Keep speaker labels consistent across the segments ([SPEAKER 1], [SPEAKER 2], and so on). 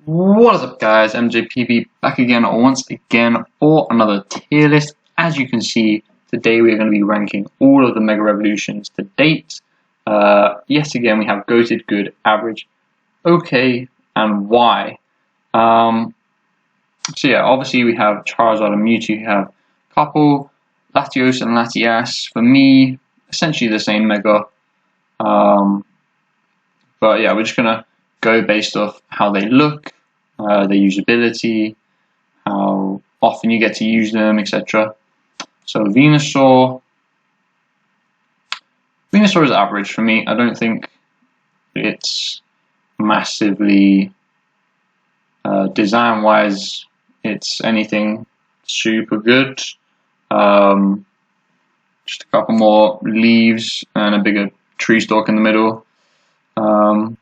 [SPEAKER 1] What is up, guys? MJPB back again once again for another tier list. As you can see, today we are going to be ranking all of the Mega Revolutions to date. Yet again, we have Goated, Good, Average, OK, and Y. So yeah, obviously we have Charizard and Mewtwo. You have Couple, Latios and Latias. For me, essentially the same Mega. But yeah, we're just gonna go based off how they look, their usability, how often you get to use them, etc. So Venusaur is average for me. I don't think it's massively design-wise. It's anything super good. Just a couple more leaves and a bigger tree stalk in the middle. I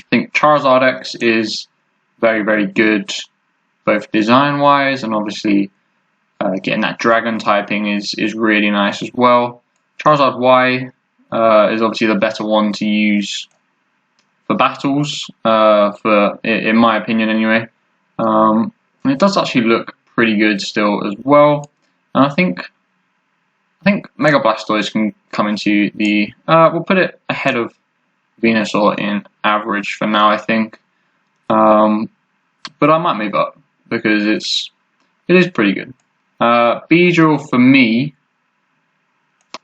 [SPEAKER 1] think Charizard X is very, very good, both design-wise and obviously getting that dragon typing is really nice as well. Charizard Y is obviously the better one to use for battles, in my opinion anyway. And it does actually look pretty good still as well. And I think Mega Blastoise can come into the. We'll put it ahead of Venusaur in average for now, I think. But I might move up because it is pretty good. Beedrill for me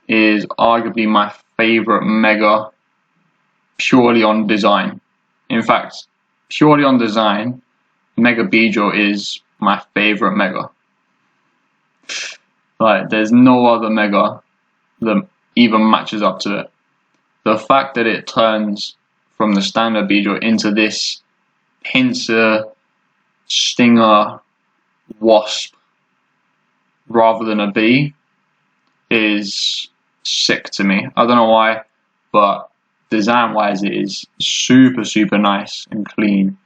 [SPEAKER 1] is arguably my favorite Mega, purely on design. In fact, purely on design, Mega Beedrill is my favorite Mega. Like, there's no other Mega that even matches up to it. The fact that it turns from the standard Beedrill into this pincer, stinger, wasp rather than a bee is sick to me. I don't know why, but design-wise it is super, super nice and clean.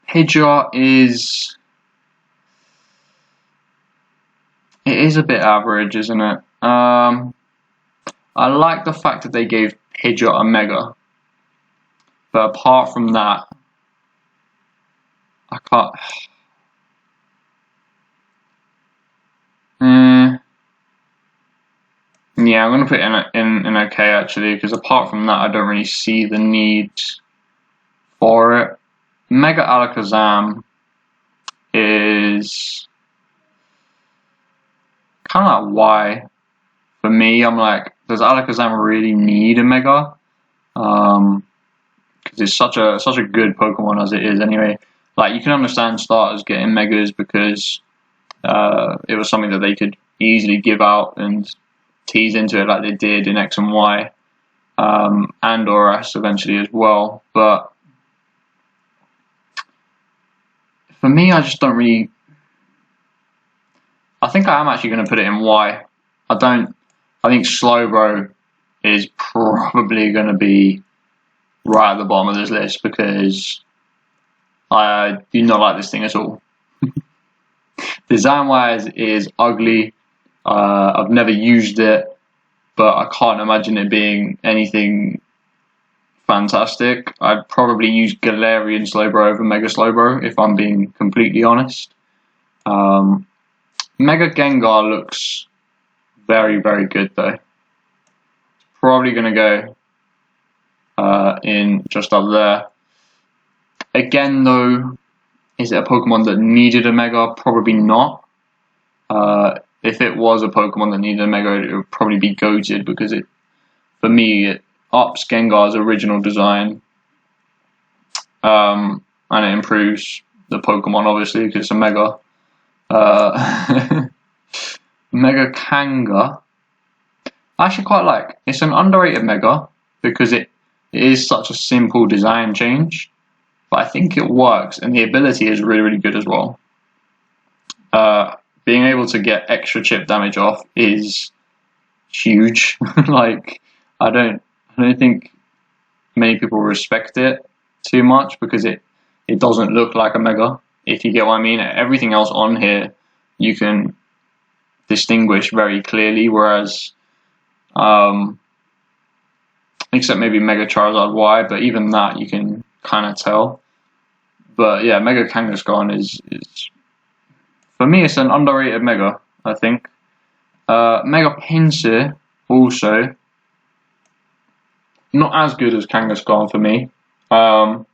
[SPEAKER 1] Pidgeot is a bit average, isn't it? I like the fact that they gave Pidgeot a Mega, but apart from that, I can't. Yeah, I'm gonna put it in OK actually, because apart from that, I don't really see the need for it. Mega Alakazam is kind of like why. For me, I'm like, does Alakazam really need a Mega? Because it's such a good Pokemon as it is anyway. Like, you can understand starters getting Megas because it was something that they could easily give out and tease into it like they did in X and Y, and or S eventually as well. But for me, I just don't really. I think I am actually going to put it in Y. I think Slowbro is probably going to be right at the bottom of this list because I do not like this thing at all. Design-wise, it is ugly. I've never used it, but I can't imagine it being anything fantastic. I'd probably use Galarian Slowbro over Mega Slowbro if I'm being completely honest. Mega Gengar looks very, very good though. It's probably going to go in just up there. Again though, is it a Pokemon that needed a Mega? Probably not. If it was a Pokemon that needed a Mega, it would probably be Goated because for me, it ups Gengar's original design, and it improves the Pokemon obviously because it's a Mega. Mega Kanga, I actually quite like. It's an underrated Mega because it is such a simple design change, but I think it works and the ability is really, really good as well. Being able to get extra chip damage off is huge. Like, I don't think many people respect it too much because it doesn't look like a Mega, if you get what I mean. Everything else on here you can distinguish very clearly, whereas except maybe Mega Charizard Y, but even that you can kind of tell. But yeah, Mega Kangaskhan is for me, it's an underrated Mega, I think. Mega Pinsir also not as good as Kangaskhan for me. But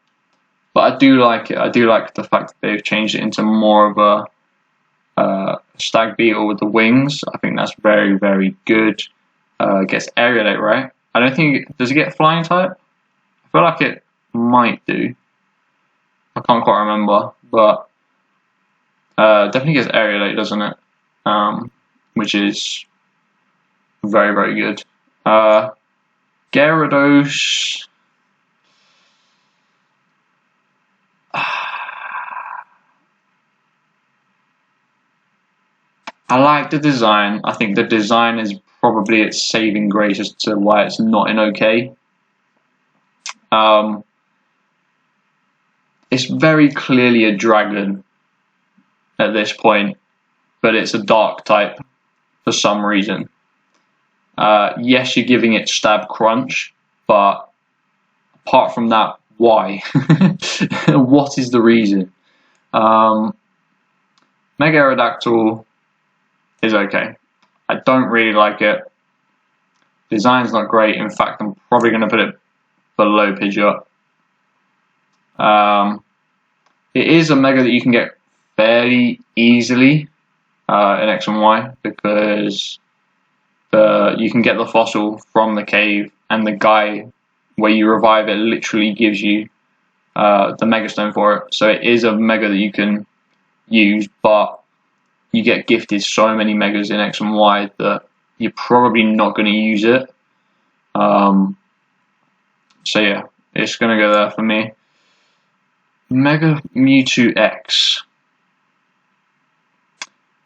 [SPEAKER 1] I do like it. I do like the fact that they've changed it into more of a stag beetle with the wings. I think that's very, very good. Gets aerialate, right? I don't think does it get flying type? I feel like it might do. I can't quite remember, but definitely gets aerialate, doesn't it? Which is very, very good. Gyarados. I like the design. I think the design is probably its saving grace as to why it's not in OK. It's very clearly a dragon at this point, but it's a dark type for some reason. Yes, you're giving it stab crunch, but apart from that, why? What is the reason? Mega Aerodactyl is okay. I don't really like it. Design's not great. In fact, I'm probably going to put it below Pidgeot. It is a Mega that you can get fairly easily in X and Y because you can get the fossil from the cave, and the guy where you revive it literally gives you the Mega Stone for it. So it is a Mega that you can use, but you get gifted so many Megas in X and Y that you're probably not going to use it. So yeah, it's going to go there for me. Mega Mewtwo X.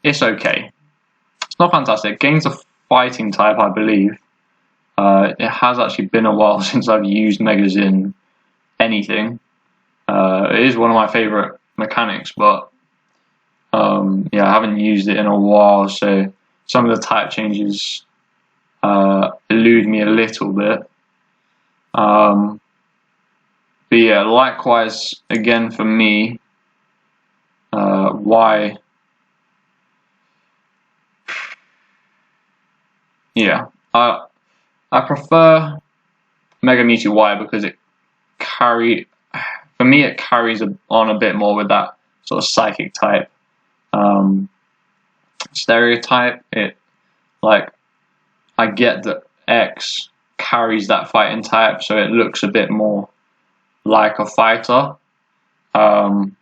[SPEAKER 1] It's okay. It's not fantastic. It gains a fighting type, I believe. It has actually been a while since I've used Megas in anything. It is one of my favourite mechanics, but yeah, I haven't used it in a while, so some of the type changes elude me a little bit. But yeah, likewise, again for me, Y. Yeah, I prefer Mega Mewtwo Y because it carries on a bit more with that sort of psychic type. Stereotype, I get that X carries that fighting type, so it looks a bit more like a fighter. But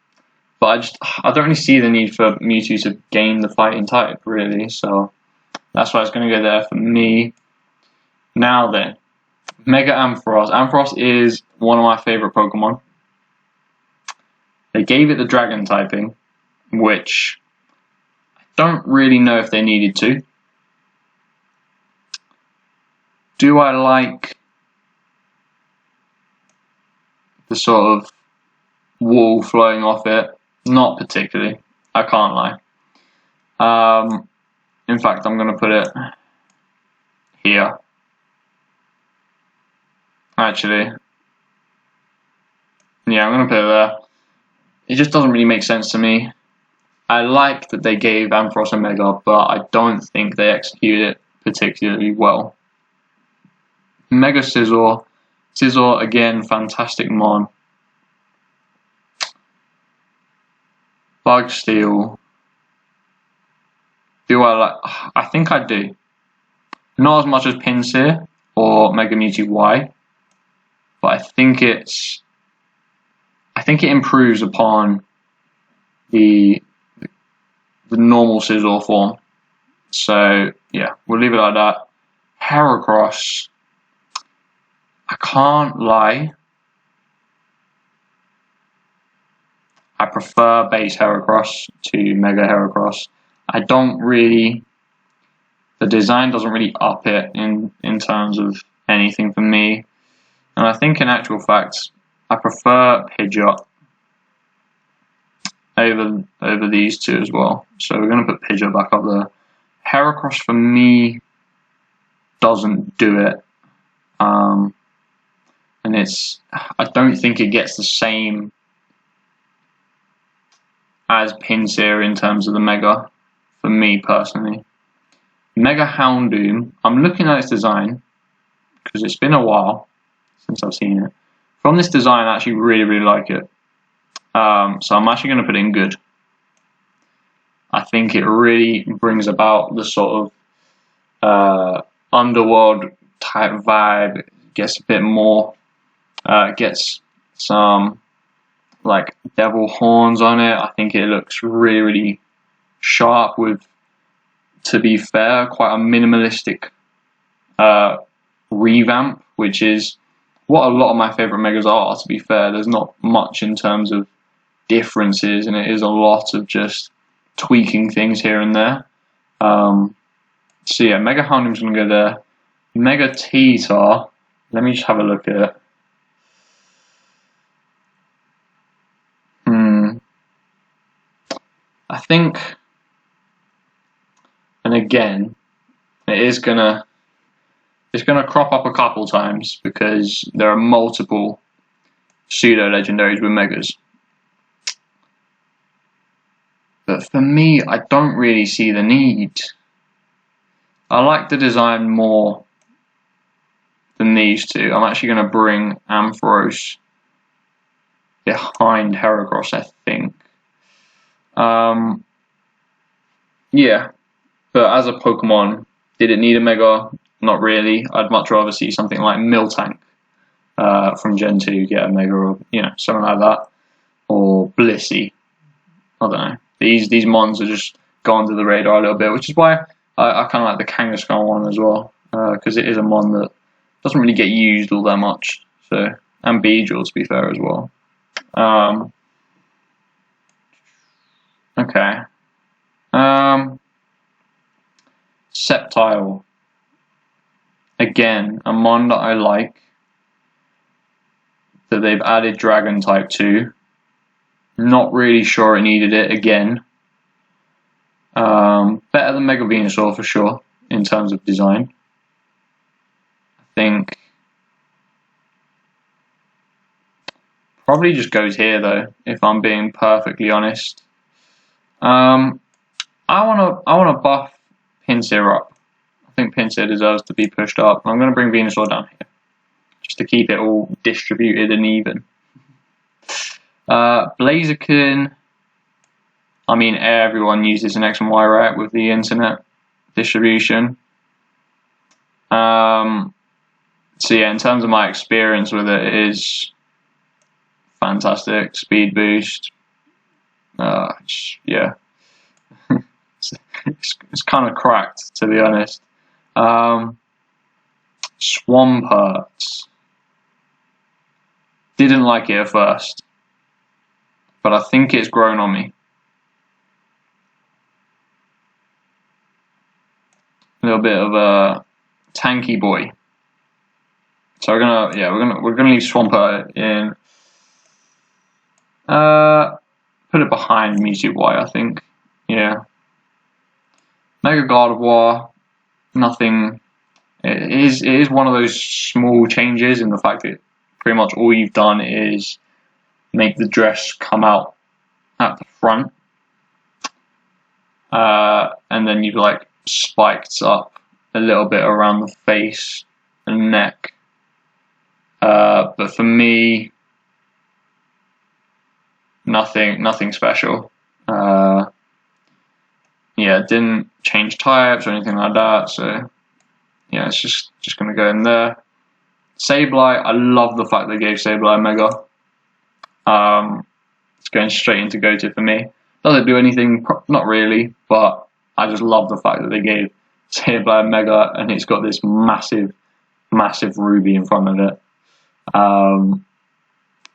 [SPEAKER 1] I don't really see the need for Mewtwo to gain the fighting type, really, so that's why it's going to go there for me. Now then, Mega Ampharos. Ampharos is one of my favourite Pokemon. They gave it the dragon typing, which I don't really know if they needed to. Do I like the sort of wool flowing off it? Not particularly. I can't lie. In fact, I'm going to put it here. Actually, yeah, I'm going to put it there. It just doesn't really make sense to me. I like that they gave Ampharos a Mega, but I don't think they executed it particularly well. Mega Scizor. Scizor, again, fantastic mon. Bug Steel. Do I like? I think I do. Not as much as Pinsir or Mega Mewtwo Y, but I think it improves upon the normal Scizor form. So yeah, we'll leave it like that. Heracross. I can't lie. I prefer base Heracross to Mega Heracross. The design doesn't really up it in terms of anything for me. And I think in actual fact, I prefer Pidgeot over these two as well. So we're going to put Pidgeot back up there. Heracross for me doesn't do it. and I don't think it gets the same as Pinsir in terms of the Mega, for me personally. Mega Houndoom, I'm looking at its design, because it's been a while since I've seen it. From this design, I actually really like it. So I'm actually going to put it in good. I think it really brings about the sort of underworld type vibe. It gets a bit more, gets some like devil horns on it. I think it looks really sharp with, to be fair, quite a minimalistic revamp, which is what a lot of my favorite Megas are, to be fair. There's not much in terms of differences, and it is a lot of just tweaking things here and there. So yeah, Mega Houndoom's going to go there. Mega T-Tar, let me just have a look at it. I think, and again, it's gonna crop up a couple times because there are multiple pseudo legendaries with Megas. But for me, I don't really see the need. I like the design more than these two. I'm actually going to bring Ampharos behind Heracross, I think. Yeah, but as a Pokemon, did it need a Mega? Not really. I'd much rather see something like Miltank from Gen 2 get a Mega, or something like that, or Blissey. I don't know. These Mons are just gone under the radar a little bit, which is why I kind of like the Kangaskhan one as well, because it is a Mon that doesn't really get used all that much. So, and Beedrill, to be fair, as well. Okay. Sceptile. Again, a Mon that I like, that they've added Dragon type to. Not really sure it needed it again. Better than Mega Venusaur for sure in terms of design. I think probably just goes here though, if I'm being perfectly honest. I wanna buff Pinsir up. I think Pinsir deserves to be pushed up. I'm gonna bring Venusaur down here, just to keep it all distributed and even. Blaziken, I mean, everyone uses an X and Y, right, with the internet distribution. So yeah, in terms of my experience with it, it is fantastic. Speed boost. Yeah. it's kind of cracked, to be honest. Swampert. Didn't like it at first, but I think it's grown on me. A little bit of a tanky boy. So we're gonna leave Swampert in. Put it behind Mewtwo Y, I think. Yeah. Mega Gardevoir, nothing. It is one of those small changes in the fact that pretty much all you've done is make the dress come out at the front, and then you've like spiked up a little bit around the face and neck. But for me, nothing special. Yeah, didn't change types or anything like that. So yeah, it's just gonna go in there. Sableye, I love the fact they gave Sableye Mega. It's going straight into Go-To for me. Does it do anything? Not really, but I just love the fact that they gave Sableye Mega, and it's got this massive ruby in front of it.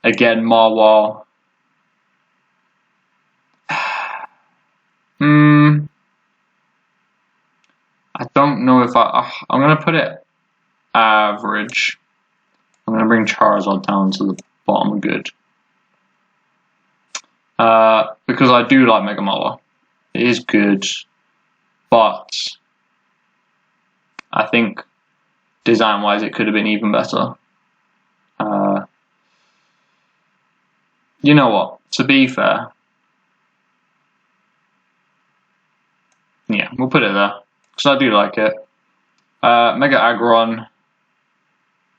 [SPEAKER 1] Again, Marwal. I don't know if I'm going to put it average. I'm going to bring Charizard down to the bottom of good. Because I do like Mega Marwal. It is good, but I think design-wise it could have been even better. You know what? To be fair, yeah, we'll put it there because I do like it. Mega Aggron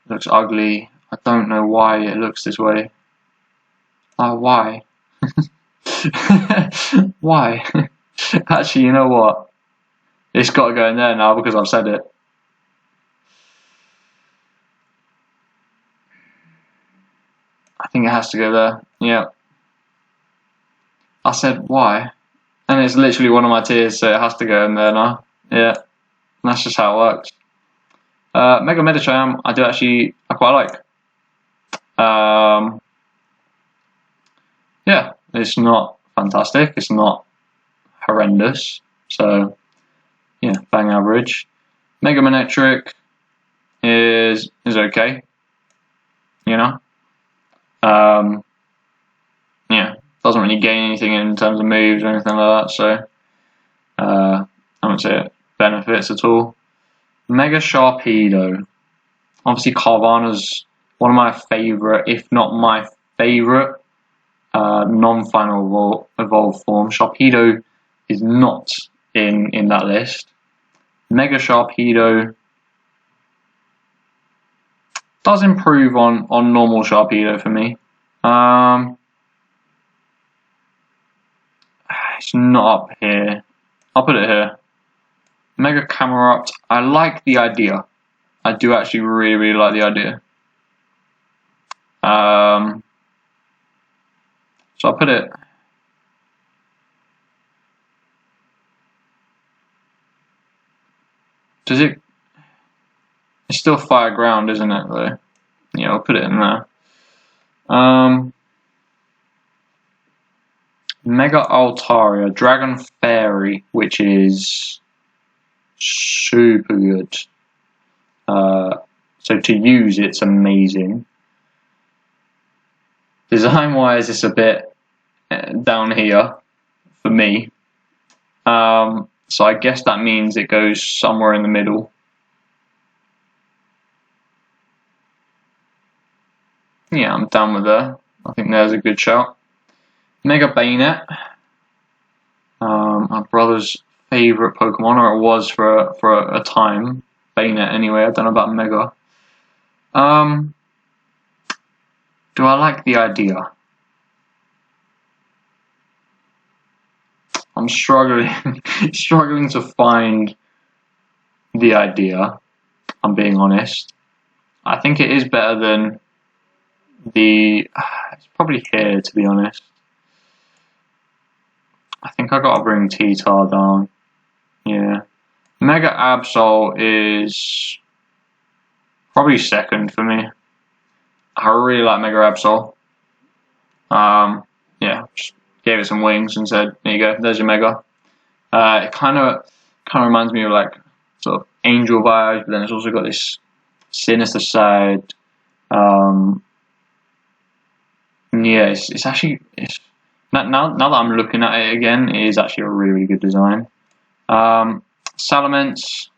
[SPEAKER 1] looks ugly. I don't know why it looks this way. Oh, why? Why? Actually, you know what? It's got to go in there now because I've said it. I think it has to go there. Yeah. I said why, and it's literally one of my tiers, so it has to go in there now. Yeah, that's just how it works. Mega Medicham, I quite like. Yeah, it's not fantastic. It's not horrendous. So yeah, bang average. Mega Manectric is okay. You know. Yeah, doesn't really gain anything in terms of moves or anything like that. So I wouldn't say it benefits at all. Mega Sharpedo. Obviously, Carvana's one of my favourite, if not my favourite, non-final evolved form. Sharpedo is not in that list. Mega Sharpedo does improve on normal Sharpedo for me. It's not up here. I'll put it here. Mega Camerupt. I like the idea. I do actually really like the idea. So I'll put it. Does it? It's still fire ground, isn't it? Though. Yeah, I'll put it in there. Mega Altaria, Dragon Fairy, which is super good. So to use, it's amazing. Design-wise, it's a bit down here for me. So I guess that means it goes somewhere in the middle. Yeah, I'm down with that. I think there's a good shout. Mega Bayonet. My brother's favourite Pokemon, or it was for a time. Bayonet anyway, I don't know about Mega. Do I like the idea? I'm struggling to find the idea. I'm being honest. I think it is better than the. It's probably here, to be honest. I think I gotta bring T-Tar down. Yeah. Mega Absol is probably second for me. I really like Mega Absol. Yeah, just gave it some wings and said, "There you go, there's your Mega." It kind of reminds me of like sort of Angel vibes, but then it's also got this sinister side. Yeah, it's actually now that I'm looking at it again, it is actually a really good design. Salamence,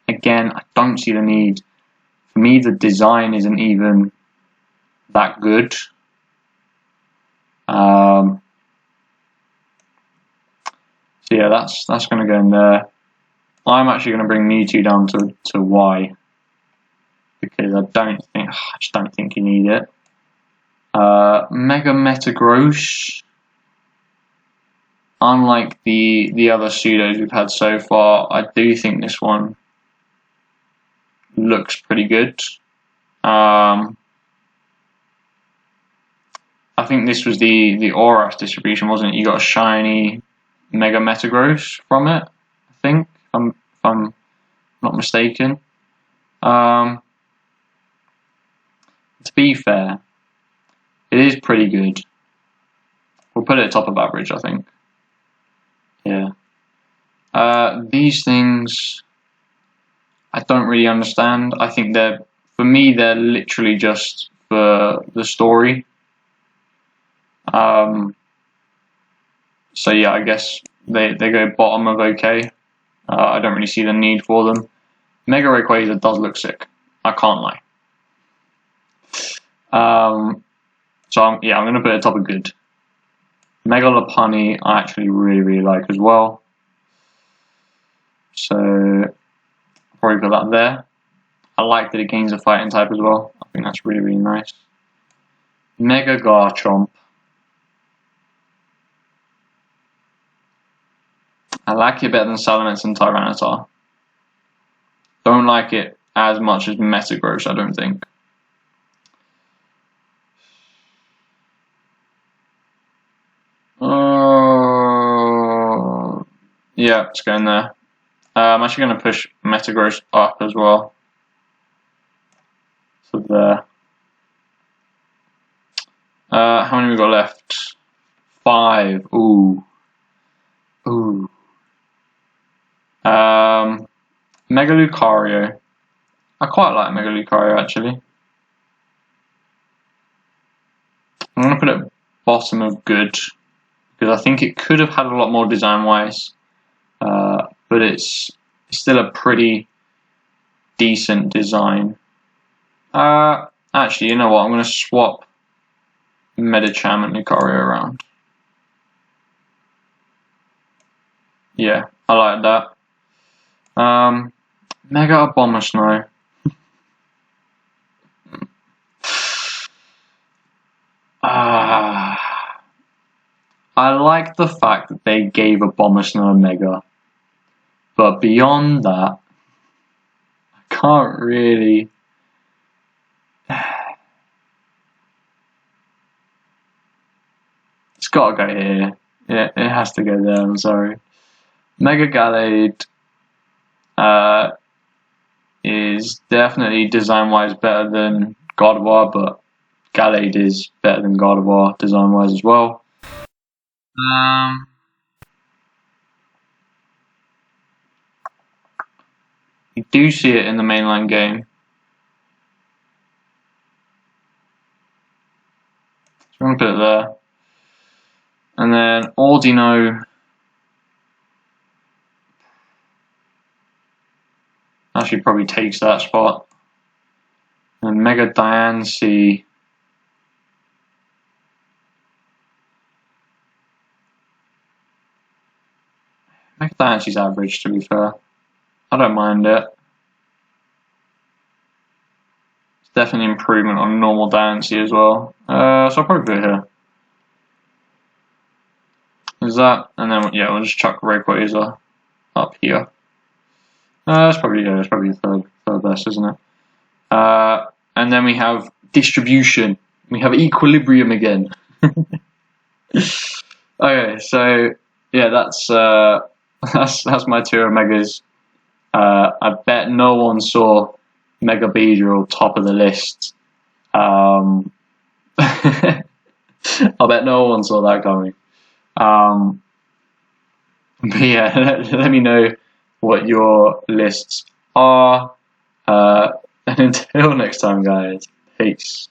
[SPEAKER 1] again, I don't see the need. For me, the design isn't even that good. So yeah, that's going to go in there. I'm actually going to bring Mewtwo down to Y because I just don't think you need it. Mega Metagross. Unlike the other pseudos we've had so far, I do think this one looks pretty good. I think this was the Oras distribution, wasn't it? You got a shiny Mega Metagross from it, I think, if I'm not mistaken. To be fair, it is pretty good. We'll put it at top of average, I think. Yeah. These things, I don't really understand. I think for me, they're literally just for the story. So yeah, I guess they go bottom of okay. I don't really see the need for them. Mega Rayquaza does look sick. I can't lie. So I'm going to put it top of good. Mega Lopunny I actually really like as well. So I'll probably put that there. I like that it gains a fighting type as well. I think that's really nice. Mega Garchomp. I like it better than Salamence and Tyranitar. Don't like it as much as Metagross, I don't think. Yeah, it's going there. I'm actually going to push Metagross up as well. So there. How many we got left? 5. Ooh. Mega Lucario. I quite like Mega Lucario actually. I'm going to put it bottom of good because I think it could have had a lot more design wise, but it's still a pretty decent design. Actually, you know what? I'm going to swap Medicham and Lucario around. Yeah, I like that. Mega Abomasnow. I like the fact that they gave Abomasnow a Mega, but beyond that, I can't really. It's got to go here. Yeah, it has to go there. I'm sorry. Mega Gallade is definitely design-wise better than Gardevoir, but Gallade is better than Gardevoir design-wise as well. You do see it in the mainline game. So I'm going to put it there. And then Audino. Actually probably takes that spot. And Mega Diancie. Mega Diancie's average, to be fair. I don't mind it. It's definitely an improvement on normal Diancie as well. So I'll probably put it here. Is that? And then, yeah, we'll just chuck Rayquaza up here. That's probably third best, isn't it? And then we have distribution. We have equilibrium again. Okay, so yeah, that's my tier of megas. I bet no one saw Mega Beedrill top of the list. I bet no one saw that coming. But yeah, let me know what your lists are. And until next time, guys, peace.